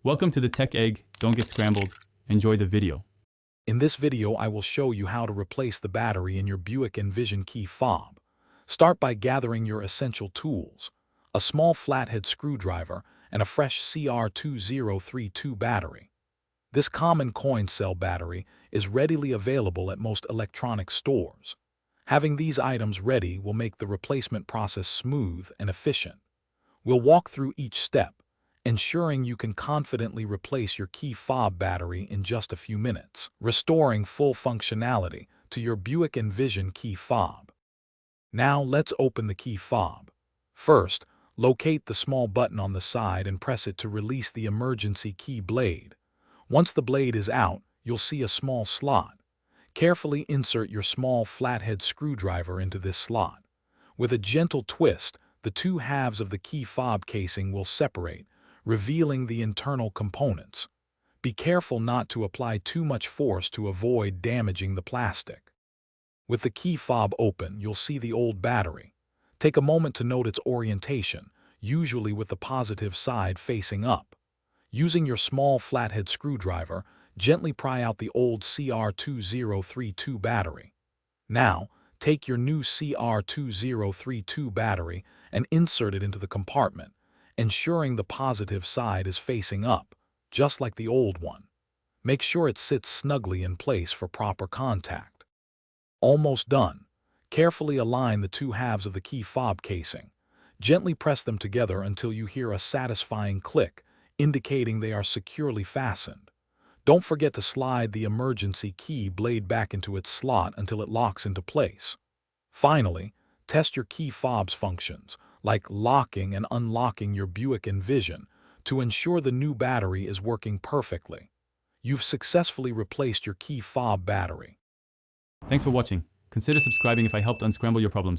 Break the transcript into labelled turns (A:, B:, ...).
A: Welcome to the Tech Egg. Don't get scrambled. Enjoy the video.
B: In this video, I will show you how to replace the battery in your Buick Envision key fob. Start by gathering your essential tools: a small flathead screwdriver and a fresh CR2032 battery. This common coin cell battery is readily available at most electronics stores. Having these items ready will make the replacement process smooth and efficient. We'll walk through each step, ensuring you can confidently replace your key fob battery in just a few minutes, restoring full functionality to your Buick Envision key fob. Now let's open the key fob. First, locate the small button on the side and press it to release the emergency key blade. Once the blade is out, you'll see a small slot. Carefully insert your small flathead screwdriver into this slot. With a gentle twist, the two halves of the key fob casing will separate, revealing the internal components. Be careful not to apply too much force to avoid damaging the plastic. With the key fob open, you'll see the old battery. Take a moment to note its orientation, usually with the positive side facing up. Using your small flathead screwdriver, gently pry out the old CR2032 battery. Now, take your new CR2032 battery and insert it into the compartment, ensuring the positive side is facing up, just like the old one. Make sure it sits snugly in place for proper contact. Almost done. Carefully align the two halves of the key fob casing. Gently press them together until you hear a satisfying click, indicating they are securely fastened. Don't forget to slide the emergency key blade back into its slot until it locks into place. Finally, test your key fob's functions, like locking and unlocking your Buick Envision, to ensure the new battery is working perfectly. You've successfully replaced your key fob battery.
A: Thanks for watching. Consider subscribing if I helped unscramble your problems.